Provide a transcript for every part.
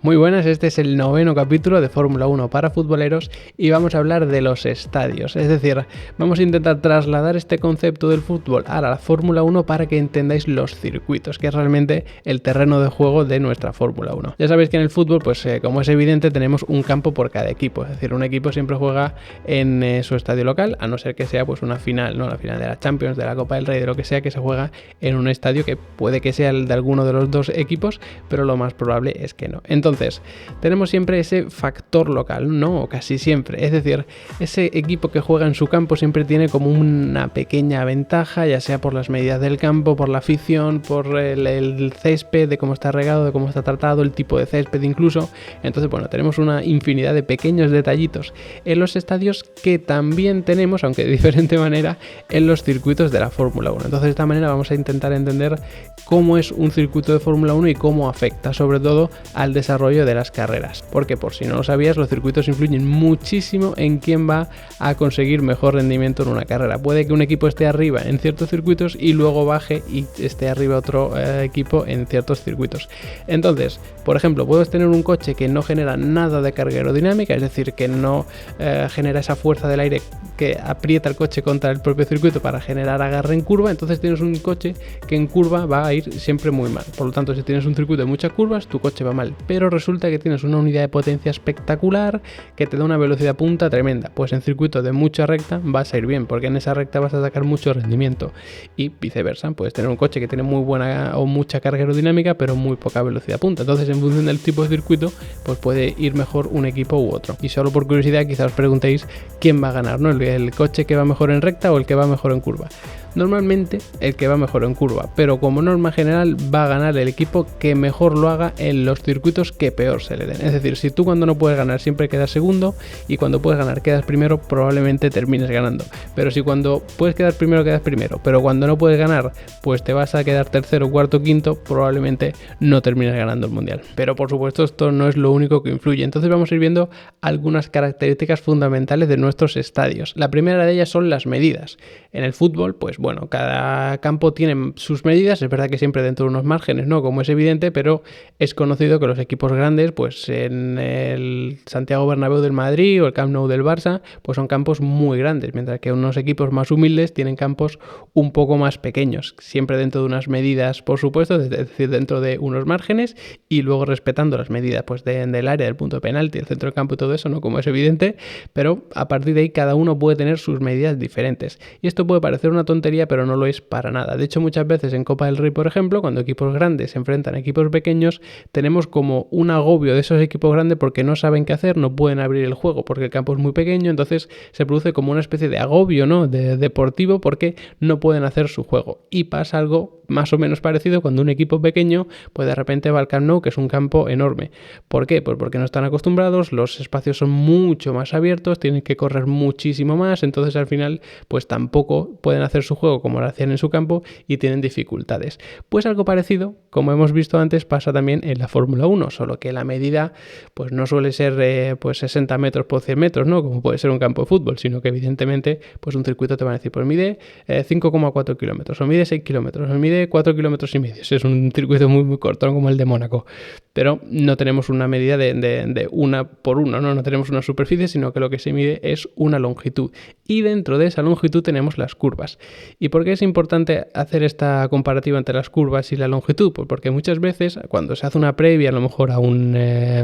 Muy buenas, este es el 9º capítulo de Fórmula 1 para futboleros y vamos a hablar de los estadios, es decir, vamos a intentar trasladar este concepto del fútbol a la Fórmula 1 para que entendáis los circuitos, que es realmente el terreno de juego de nuestra Fórmula 1. Ya sabéis que en el fútbol, pues como es evidente, tenemos un campo por cada equipo, es decir, un equipo siempre juega en su estadio local, a no ser que sea pues una final, ¿no? La final de la Champions, de la Copa del Rey, de lo que sea, que se juega en un estadio que puede que sea el de alguno de los dos equipos, pero lo más probable es que no. Entonces, tenemos siempre ese factor local, ¿no? O casi siempre. Es decir, ese equipo que juega en su campo siempre tiene como una pequeña ventaja, ya sea por las medidas del campo, por la afición, por el césped, de cómo está regado, de cómo está tratado, el tipo de césped incluso. Entonces, bueno, tenemos una infinidad de pequeños detallitos en los estadios que también tenemos, aunque de diferente manera, en los circuitos de la Fórmula 1. Entonces, de esta manera vamos a intentar entender cómo es un circuito de Fórmula 1 y cómo afecta, sobre todo, al desarrollo de las carreras, porque por si no lo sabías, los circuitos influyen muchísimo en quién va a conseguir mejor rendimiento en una carrera. Puede que un equipo esté arriba en ciertos circuitos y luego baje y esté arriba otro equipo en ciertos circuitos. Entonces, por ejemplo, puedes tener un coche que no genera nada de carga aerodinámica, es decir, que no genera esa fuerza del aire que aprieta el coche contra el propio circuito para generar agarre en curva. Entonces tienes un coche que en curva va a ir siempre muy mal. Por lo tanto, si tienes un circuito de muchas curvas, tu coche va mal, pero resulta que tienes una unidad de potencia espectacular que te da una velocidad punta tremenda. Pues en circuito de mucha recta vas a ir bien, porque en esa recta vas a sacar mucho rendimiento, y viceversa. Puedes tener un coche que tiene muy buena o mucha carga aerodinámica pero muy poca velocidad punta. Entonces, en función del tipo de circuito, pues puede ir mejor un equipo u otro. Y solo por curiosidad, quizás os preguntéis quién va a ganar, ¿no? ¿El coche que va mejor en recta o el que va mejor en curva? Normalmente el que va mejor en curva, pero como norma general va a ganar el equipo que mejor lo haga en los circuitos que peor se le den. Es decir, si tú cuando no puedes ganar siempre quedas segundo y cuando puedes ganar quedas primero, probablemente termines ganando. Pero si cuando puedes quedar primero quedas primero, pero cuando no puedes ganar pues te vas a quedar tercero, cuarto, quinto, probablemente no termines ganando el mundial. Pero por supuesto esto no es lo único que influye. Entonces vamos a ir viendo algunas características fundamentales de nuestros estadios. La primera de ellas son las medidas. En el fútbol, pues bueno, cada campo tiene sus medidas, es verdad que siempre dentro de unos márgenes, ¿no? Como es evidente, pero es conocido que los equipos grandes, pues en el Santiago Bernabéu del Madrid o el Camp Nou del Barça, pues son campos muy grandes, mientras que unos equipos más humildes tienen campos un poco más pequeños, siempre dentro de unas medidas, por supuesto, es decir, dentro de unos márgenes y luego respetando las medidas pues del área, del punto de penalti, el centro del campo y todo eso, ¿no? Como es evidente, pero a partir de ahí cada uno puede tener sus medidas diferentes. Y esto puede parecer una tontería, pero no lo es para nada. De hecho, muchas veces en Copa del Rey, por ejemplo, cuando equipos grandes se enfrentan a equipos pequeños, tenemos como un agobio de esos equipos grandes porque no saben qué hacer, no pueden abrir el juego porque el campo es muy pequeño, entonces se produce como una especie de agobio, ¿no? Deportivo, porque no pueden hacer su juego. Y pasa algo más o menos parecido cuando un equipo pequeño pues de repente va al Camp Nou, que es un campo enorme. ¿Por qué? Pues porque no están acostumbrados, los espacios son mucho más abiertos, tienen que correr muchísimo más, entonces al final pues tampoco pueden hacer su juego como lo hacían en su campo y tienen dificultades. Pues algo parecido, como hemos visto antes, pasa también en la Fórmula 1, solo que la medida pues no suele ser pues 60 metros por 100 metros, ¿no? Como puede ser un campo de fútbol, sino que evidentemente pues un circuito te van a decir, pues mide 5,4 kilómetros, o mide 6 kilómetros, o mide 4 kilómetros y medio. Es un circuito muy muy corto, ¿no? Como el de Mónaco, pero no tenemos una medida de una por uno, ¿no? No tenemos una superficie, sino que lo que se mide es una longitud, y dentro de esa longitud tenemos las curvas. ¿Y por qué es importante hacer esta comparativa entre las curvas y la longitud? Pues porque muchas veces cuando se hace una previa a lo mejor a un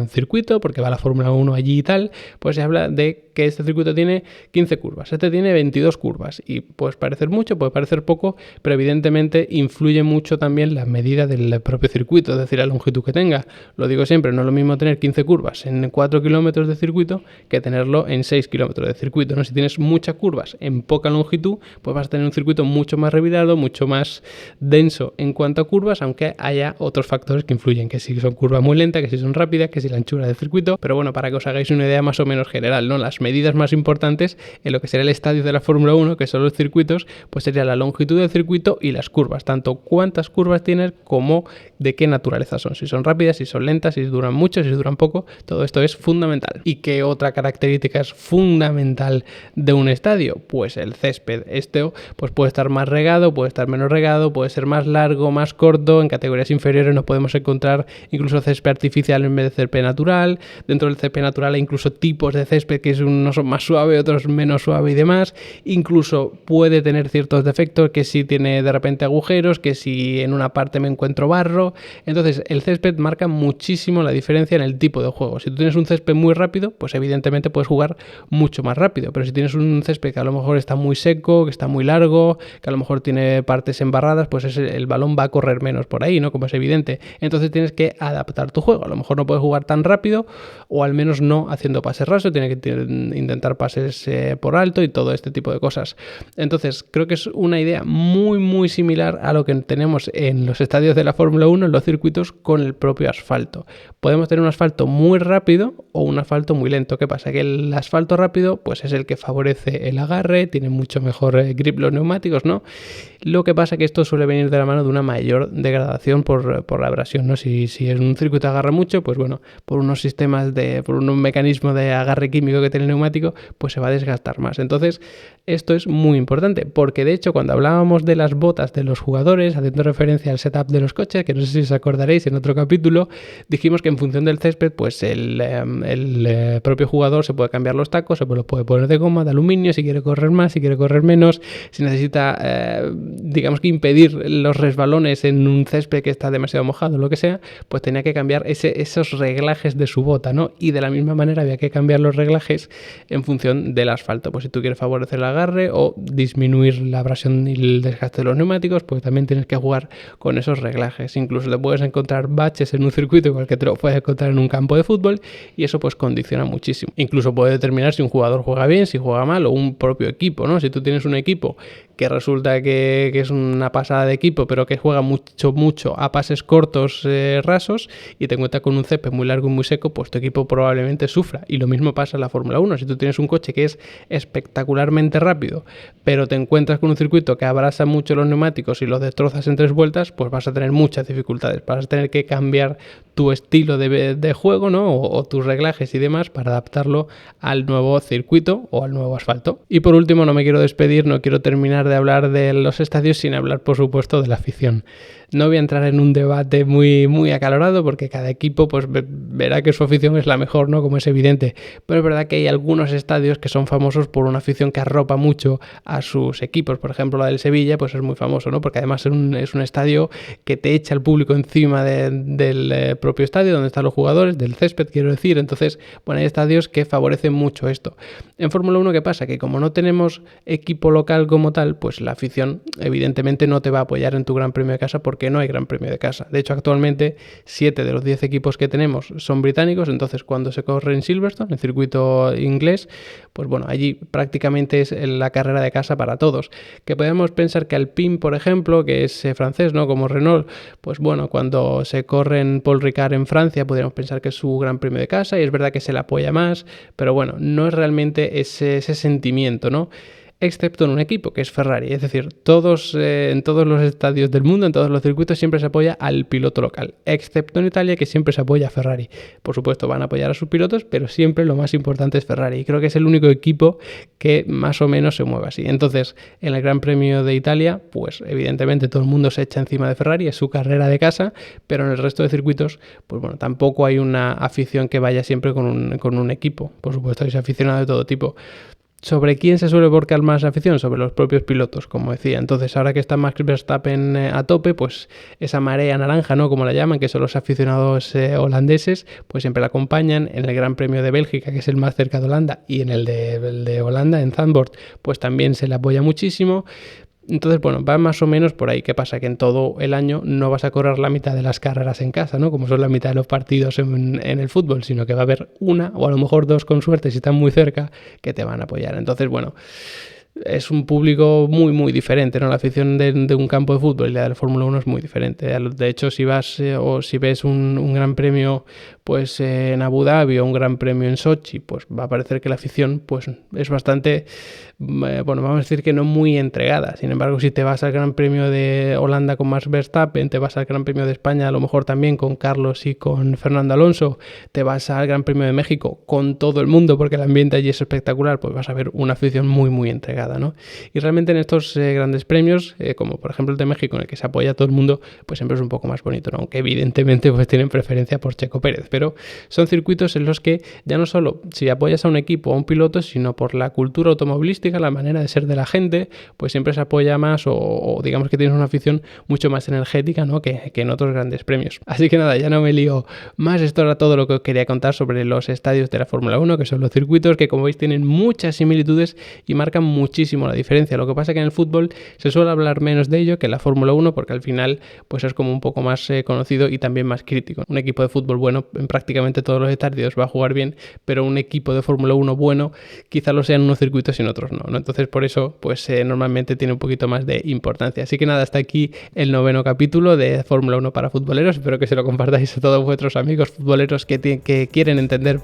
circuito, porque va la Fórmula 1 allí y tal, pues se habla de que este circuito tiene 15 curvas, este tiene 22 curvas, y puede parecer mucho, puede parecer poco, pero evidentemente influye mucho también la medida del propio circuito, es decir, la longitud que tenga. Lo digo siempre, no es lo mismo tener 15 curvas en 4 kilómetros de circuito que tenerlo en 6 kilómetros de circuito, ¿no? Si tienes muchas curvas en poca longitud, pues vas a tener un circuito mucho más revirado, mucho más denso en cuanto a curvas, aunque haya otros factores que influyen, que si son curvas muy lentas, que si son rápidas, que si la anchura del circuito. Pero bueno, para que os hagáis una idea más o menos general, ¿no? Las medidas más importantes en lo que sería el estadio de la Fórmula 1, que son los circuitos, pues sería la longitud del circuito y las curvas, tanto cuántas curvas tienes como de qué naturaleza son, si son rápidas, si son lentas, si duran mucho, si duran poco. Todo esto es fundamental. ¿Y qué otra característica es fundamental de un estadio? Pues el césped. Este pues puede puede estar más regado, puede estar menos regado, puede ser más largo, más corto. En categorías inferiores nos podemos encontrar incluso césped artificial en vez de césped natural. Dentro del césped natural hay incluso tipos de césped que unos son más suaves, otros menos suaves y demás. Incluso puede tener ciertos defectos, que si tiene de repente agujeros, que si en una parte me encuentro barro. Entonces el césped marca muchísimo la diferencia en el tipo de juego. Si tú tienes un césped muy rápido, pues evidentemente puedes jugar mucho más rápido, pero si tienes un césped que a lo mejor está muy seco, que está muy largo, que a lo mejor tiene partes embarradas, pues el balón va a correr menos por ahí, ¿no? Como es evidente. Entonces tienes que adaptar tu juego. A lo mejor no puedes jugar tan rápido, o al menos no haciendo pases rasos, tienes que intentar pases por alto y todo este tipo de cosas. Entonces creo que es una idea muy muy similar a lo que tenemos en los estadios de la Fórmula 1, en los circuitos, con el propio asfalto. Podemos tener un asfalto muy rápido o un asfalto muy lento. ¿Qué pasa? Que el asfalto rápido pues es el que favorece el agarre, tiene mucho mejor grip los neumáticos, ¿no? Lo que pasa es que esto suele venir de la mano de una mayor degradación por la abrasión, ¿no? Si es un circuito agarra mucho, pues bueno, por unos sistemas por un mecanismo de agarre químico que tiene el neumático, pues se va a desgastar más. Entonces, esto es muy importante, porque de hecho cuando hablábamos de las botas de los jugadores, haciendo referencia al setup de los coches, que no sé si os acordaréis en otro capítulo, dijimos que en función del césped, pues el propio jugador se puede cambiar los tacos, se los puede poner de goma, de aluminio, si quiere correr más, si quiere correr menos, si necesita, digamos que impedir los resbalones en un césped que está demasiado mojado, lo que sea, pues tenía que cambiar esos reglajes de su bota, ¿no? Y de la misma manera había que cambiar los reglajes en función del asfalto. Pues si tú quieres favorecer el agarre o disminuir la abrasión y el desgaste de los neumáticos, pues también tienes que jugar con esos reglajes. Incluso te puedes encontrar baches en un circuito igual que te lo puedes encontrar en un campo de fútbol, y eso pues condiciona muchísimo. Incluso puede determinar si un jugador juega bien, si juega mal, o un propio equipo, ¿no? Si tú tienes un equipo que resulta que es una pasada de equipo, pero que juega mucho a pases cortos, rasos, y te encuentras con un césped muy largo y muy seco, pues tu equipo probablemente sufra. Y lo mismo pasa en la Fórmula 1. Si tú tienes un coche que es espectacularmente rápido, pero te encuentras con un circuito que abrasa mucho los neumáticos y los destrozas en 3 vueltas, pues vas a tener muchas dificultades. Vas a tener que cambiar tu estilo de juego, ¿no? O tus reglajes y demás para adaptarlo al nuevo circuito o al nuevo asfalto. Y por último, no me quiero despedir, no quiero terminar de hablar de los estadios sin hablar, por supuesto, de la afición. No voy a entrar en un debate muy, muy acalorado, porque cada equipo pues verá que su afición es la mejor, ¿no? Como es evidente. Pero es verdad que hay algunos estadios que son famosos por una afición que arropa mucho a sus equipos. Por ejemplo, la del Sevilla, pues es muy famoso, ¿no? Porque además es un estadio que te echa el público encima del propio estadio donde están los jugadores, del césped, quiero decir. Entonces, bueno, hay estadios que favorecen mucho esto. En Fórmula 1, ¿qué pasa? Que como no tenemos equipo local como tal, pues la afición evidentemente no te va a apoyar en tu Gran Premio de casa, porque no hay Gran Premio de casa. De hecho, actualmente 7 de los 10 equipos que tenemos son británicos. Entonces, cuando se corre en Silverstone, el circuito inglés, pues bueno, allí prácticamente es la carrera de casa para todos. Que podemos pensar que Alpine, por ejemplo, que es francés, ¿no? Como Renault, pues bueno, cuando se corre en Paul Ricard en Francia, podríamos pensar que es su Gran Premio de casa, y es verdad que se le apoya más, pero bueno, no es realmente ese sentimiento, ¿no? Excepto en un equipo que es Ferrari. Es decir, en todos los estadios del mundo, en todos los circuitos, siempre se apoya al piloto local, excepto en Italia, que siempre se apoya a Ferrari. Por supuesto, van a apoyar a sus pilotos, pero siempre lo más importante es Ferrari, y creo que es el único equipo que más o menos se mueve así. Entonces, en el Gran Premio de Italia, pues evidentemente todo el mundo se echa encima de Ferrari, es su carrera de casa, pero en el resto de circuitos, pues bueno, tampoco hay una afición que vaya siempre con un equipo. Por supuesto, hay aficionados de todo tipo. ¿Sobre quién se suele volcar más afición? Sobre los propios pilotos, como decía. Entonces, ahora que está Max Verstappen a tope, pues esa marea naranja, ¿no? Como la llaman, que son los aficionados holandeses, pues siempre la acompañan. En el Gran Premio de Bélgica, que es el más cerca de Holanda, y en el de Holanda, en Zandvoort, pues también se le apoya muchísimo. Entonces, bueno, va más o menos por ahí. ¿Qué pasa? Que en todo el año no vas a correr la mitad de las carreras en casa, ¿no? Como son la mitad de los partidos en el fútbol, sino que va a haber una o a lo mejor dos, con suerte, si están muy cerca, que te van a apoyar. Entonces, bueno, es un público muy, muy diferente, ¿no? La afición de un campo de fútbol y la de la Fórmula 1 es muy diferente. De hecho, si vas o si ves un gran premio pues en Abu Dhabi o un gran premio en Sochi, pues va a parecer que la afición pues es bastante, bueno, vamos a decir que no muy entregada. Sin embargo, si te vas al Gran Premio de Holanda con Max Verstappen, te vas al Gran Premio de España a lo mejor también con Carlos y con Fernando Alonso, te vas al Gran Premio de México con todo el mundo porque el ambiente allí es espectacular, pues vas a ver una afición muy, muy entregada. marcada, ¿no? Y realmente en estos grandes premios, como por ejemplo el de México, en el que se apoya a todo el mundo, pues siempre es un poco más bonito, ¿no? Aunque evidentemente pues tienen preferencia por Checo Pérez, pero son circuitos en los que ya no solo si apoyas a un equipo o a un piloto, sino por la cultura automovilística, la manera de ser de la gente, pues siempre se apoya más o digamos que tienes una afición mucho más energética, ¿no? que en otros grandes premios. Así que nada, ya no me lío más, esto era todo lo que os quería contar sobre los estadios de la Fórmula 1, que son los circuitos que como veis tienen muchas similitudes y marcan muchísimo la diferencia. Lo que pasa es que en el fútbol se suele hablar menos de ello que en la Fórmula 1 porque al final pues es como un poco más conocido y también más crítico. Un equipo de fútbol bueno en prácticamente todos los estadios va a jugar bien, pero un equipo de Fórmula 1 bueno quizá lo sea en unos circuitos y en otros no. Entonces por eso pues normalmente tiene un poquito más de importancia. Así que nada, hasta aquí el 9º capítulo de Fórmula 1 para futboleros. Espero que se lo compartáis a todos vuestros amigos futboleros que quieren entender,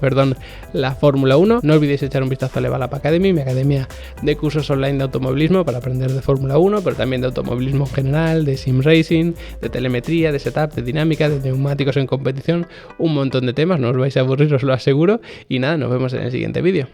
la Fórmula 1. No olvidéis echar un vistazo a Level Up Academy, mi academia de cursos online de automovilismo para aprender de Fórmula 1, pero también de automovilismo en general, de sim racing, de telemetría, de setup, de dinámica, de neumáticos en competición, un montón de temas. No os vais a aburrir, os lo aseguro. Y nada, nos vemos en el siguiente vídeo.